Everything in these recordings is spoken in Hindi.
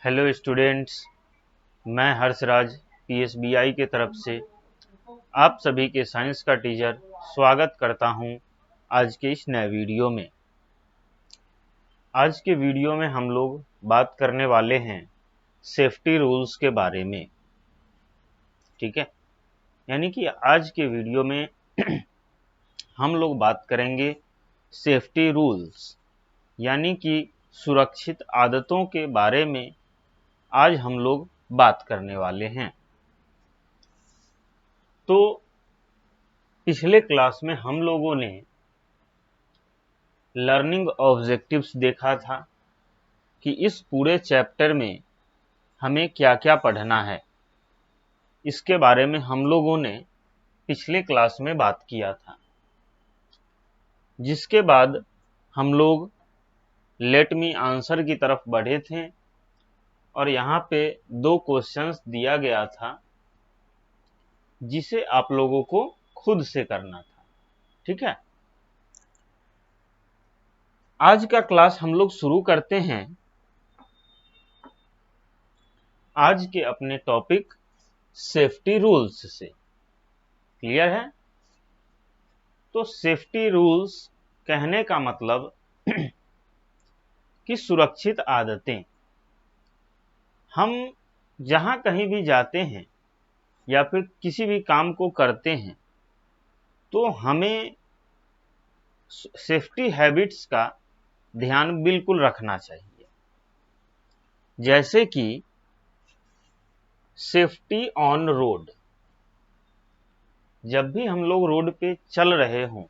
हेलो स्टूडेंट्स, मैं हर्षराज पीएसबीआई के तरफ से आप सभी के साइंस का टीचर स्वागत करता हूं आज के इस नए वीडियो में। आज के वीडियो में हम लोग बात करने वाले हैं सेफ्टी रूल्स के बारे में। ठीक है, यानी कि आज के वीडियो में हम लोग बात करेंगे सेफ्टी रूल्स यानी कि सुरक्षित आदतों के बारे में आज हम लोग बात करने वाले हैं। तो पिछले क्लास में हम लोगों ने लर्निंग ऑब्जेक्टिव्स देखा था कि इस पूरे चैप्टर में हमें क्या क्या पढ़ना है। इसके बारे में हम लोगों ने पिछले क्लास में बात किया था, जिसके बाद हम लोग लेट मी आंसर की तरफ बढ़े थे और यहाँ पे 2 क्वेश्चंस दिया गया था जिसे आप लोगों को खुद से करना था। ठीक है, आज का क्लास हम लोग शुरू करते हैं आज के अपने टॉपिक सेफ्टी रूल्स से। क्लियर है? तो सेफ्टी रूल्स कहने का मतलब कि सुरक्षित आदतें। हम जहां कहीं भी जाते हैं या फिर किसी भी काम को करते हैं तो हमें सेफ्टी हैबिट्स का ध्यान बिल्कुल रखना चाहिए। जैसे कि सेफ्टी ऑन रोड। जब भी हम लोग रोड पे चल रहे हों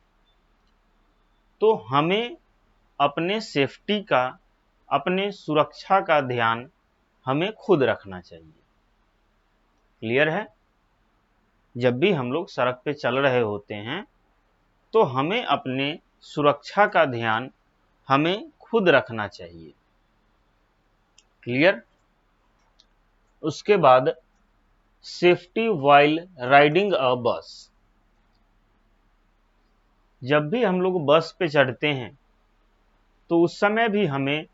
तो हमें अपने सेफ्टी का, अपने सुरक्षा का ध्यान हमें खुद रखना चाहिए। क्लियर है? जब भी हम लोग सड़क पे चल रहे होते हैं तो हमें अपने सुरक्षा का ध्यान हमें खुद रखना चाहिए। क्लियर? उसके बाद सेफ्टी व्हाइल राइडिंग अ बस। जब भी हम लोग बस पे चढ़ते हैं तो उस समय भी हमें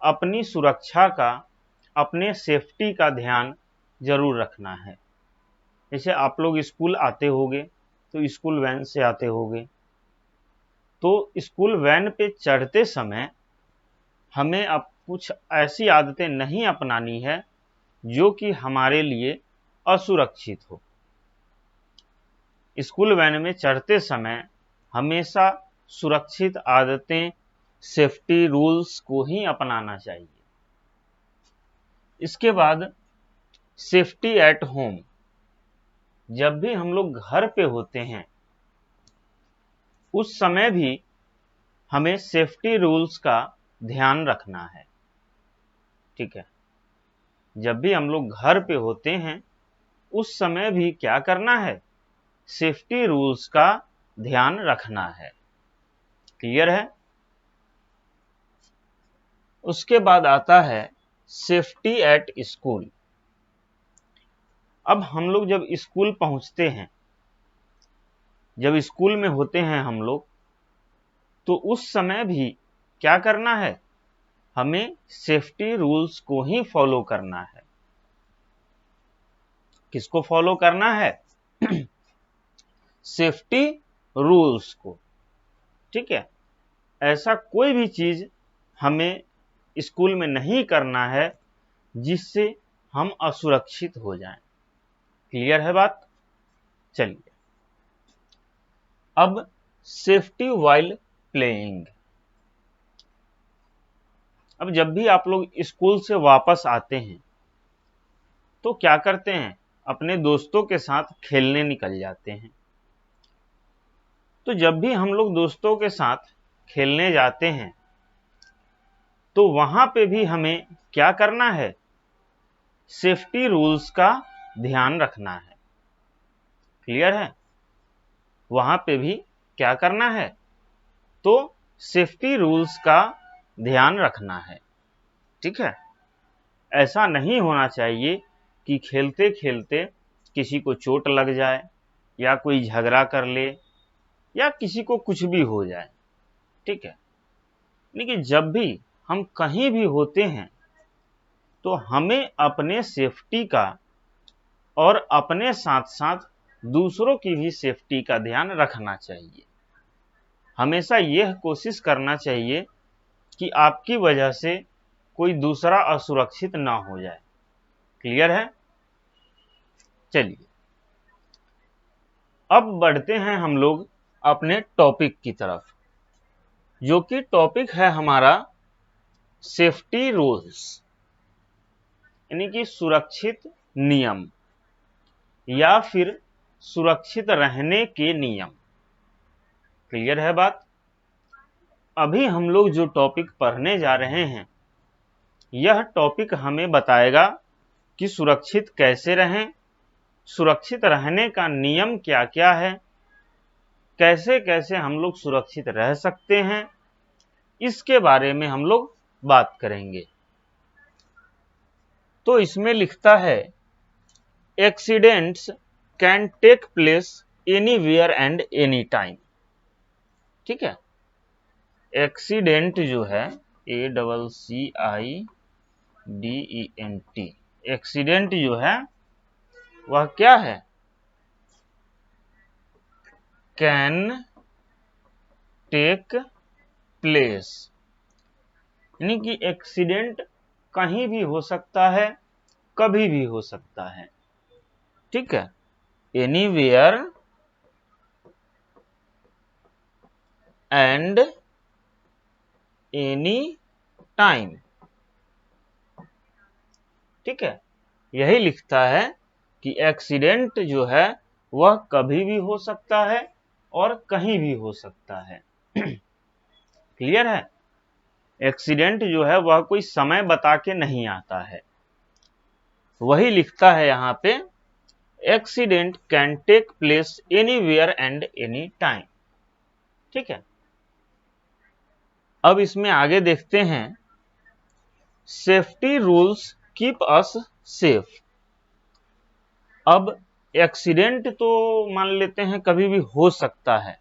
अपनी सुरक्षा का, अपने सेफ्टी का ध्यान जरूर रखना है। जैसे आप लोग स्कूल आते होंगे तो स्कूल वैन से आते होंगे, तो स्कूल वैन पे चढ़ते समय हमें अब कुछ ऐसी आदतें नहीं अपनानी है जो कि हमारे लिए असुरक्षित हो। स्कूल वैन में चढ़ते समय हमेशा सुरक्षित आदतें, सेफ्टी रूल्स को ही अपनाना चाहिए। इसके बाद सेफ्टी एट होम। जब भी हम लोग घर पे होते हैं उस समय भी हमें सेफ्टी रूल्स का ध्यान रखना है। ठीक है, जब भी हम लोग घर पे होते हैं उस समय भी क्या करना है? सेफ्टी रूल्स का ध्यान रखना है। क्लियर है? उसके बाद आता है सेफ्टी एट स्कूल। अब हम लोग जब स्कूल पहुंचते हैं, जब स्कूल में होते हैं हम लोग, तो उस समय भी क्या करना है? हमें सेफ्टी रूल्स को ही फॉलो करना है। किसको फॉलो करना है? सेफ्टी रूल्स को। ठीक है, ऐसा कोई भी चीज हमें स्कूल में नहीं करना है जिससे हम असुरक्षित हो जाएं। क्लियर है बात? चलिए, अब सेफ्टी व्हाइल प्लेइंग। अब जब भी आप लोग स्कूल से वापस आते हैं तो क्या करते हैं? अपने दोस्तों के साथ खेलने निकल जाते हैं। तो जब भी हम लोग दोस्तों के साथ खेलने जाते हैं तो वहां पे भी हमें क्या करना है? सेफ्टी रूल्स का ध्यान रखना है। क्लियर है? वहां पे भी क्या करना है? तो सेफ्टी रूल्स का ध्यान रखना है। ठीक है, ऐसा नहीं होना चाहिए कि खेलते खेलते किसी को चोट लग जाए या कोई झगड़ा कर ले या किसी को कुछ भी हो जाए। ठीक है, लेकिन जब भी हम कहीं भी होते हैं तो हमें अपने सेफ्टी का और अपने साथ साथ दूसरों की भी सेफ्टी का ध्यान रखना चाहिए। हमेशा यह कोशिश करना चाहिए कि आपकी वजह से कोई दूसरा असुरक्षित ना हो जाए। क्लियर है? चलिए अब बढ़ते हैं हम लोग अपने टॉपिक की तरफ, जो कि टॉपिक है हमारा सेफ्टी रूल्स, यानी कि सुरक्षित नियम या फिर सुरक्षित रहने के नियम। क्लियर है बात? अभी हम लोग जो टॉपिक पढ़ने जा रहे हैं, यह टॉपिक हमें बताएगा कि सुरक्षित कैसे रहें, सुरक्षित रहने का नियम क्या क्या है, कैसे कैसे हम लोग सुरक्षित रह सकते हैं, इसके बारे में हम लोग बात करेंगे। तो इसमें लिखता है accidents can take place anywhere and any time. ठीक है, एक्सीडेंट जो है ACCIDENT, एक्सीडेंट जो है वह क्या है? कैन टेक प्लेस, यानी कि एक्सीडेंट कहीं भी हो सकता है, कभी भी हो सकता है। ठीक है, एनीवेयर एंड एनी टाइम। ठीक है, यही लिखता है कि एक्सीडेंट जो है वह कभी भी हो सकता है और कहीं भी हो सकता है। क्लियर है? एक्सीडेंट जो है वह कोई समय बता के नहीं आता है। वही लिखता है यहां पे accident can take place anywhere and any time. ठीक है, अब इसमें आगे देखते हैं safety rules keep us safe. अब एक्सीडेंट तो मान लेते हैं कभी भी हो सकता है,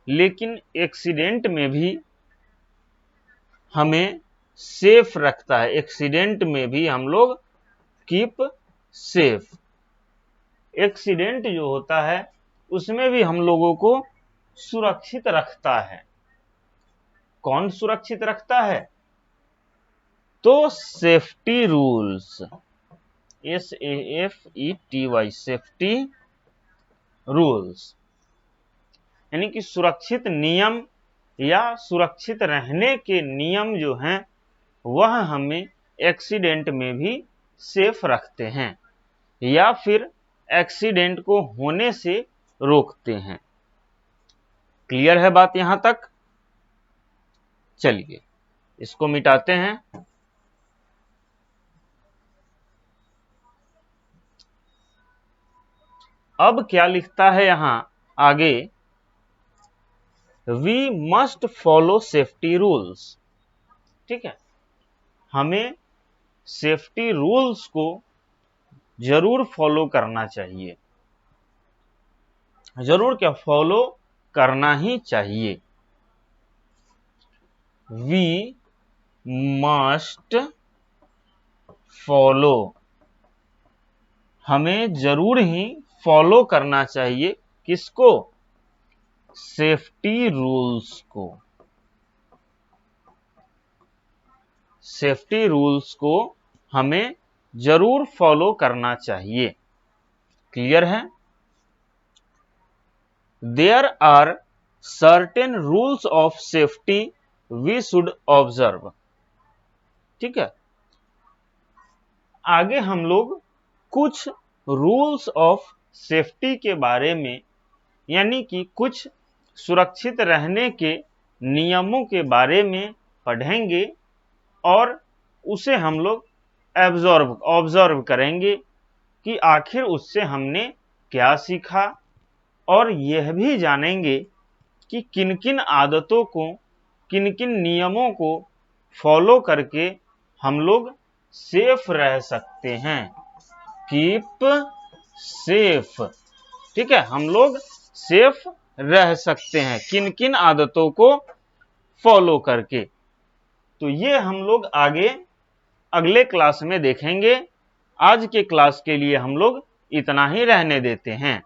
लेकिन एक्सीडेंट में भी हमें सेफ रखता है। एक्सीडेंट में भी हम लोग कीप सेफ। एक्सीडेंट जो होता है उसमें भी हम लोगों को सुरक्षित रखता है। कौन सुरक्षित रखता है? तो safety rules, SAFETY, safety rules, यानी कि सुरक्षित नियम या सुरक्षित रहने के नियम जो हैं वह हमें एक्सीडेंट में भी सेफ रखते हैं या फिर एक्सीडेंट को होने से रोकते हैं। क्लियर है बात यहां तक? चलिए इसको मिटाते हैं। अब क्या लिखता है यहां आगे? We must follow safety rules. ठीक है, हमें सेफ्टी रूल्स को जरूर फॉलो करना चाहिए। जरूर क्या, फॉलो करना ही चाहिए। वी मस्ट फॉलो, हमें जरूर ही फॉलो करना चाहिए। किसको? सेफ्टी रूल्स को। सेफ्टी रूल्स को हमें जरूर फॉलो करना चाहिए। क्लियर है? There are certain rules of safety we should observe. ठीक है, आगे हम लोग कुछ रूल्स ऑफ सेफ्टी के बारे में, यानी कि कुछ सुरक्षित रहने के नियमों के बारे में पढ़ेंगे और उसे हम लोग ऑब्जर्व करेंगे कि आखिर उससे हमने क्या सीखा, और यह भी जानेंगे कि किन किन आदतों को, किन किन नियमों को फॉलो करके हम लोग सेफ रह सकते हैं। Keep safe. ठीक है, हम लोग सेफ रह सकते हैं किन किन आदतों को फॉलो करके। तो ये हम लोग आगे अगले क्लास में देखेंगे। आज के क्लास के लिए हम लोग इतना ही रहने देते हैं।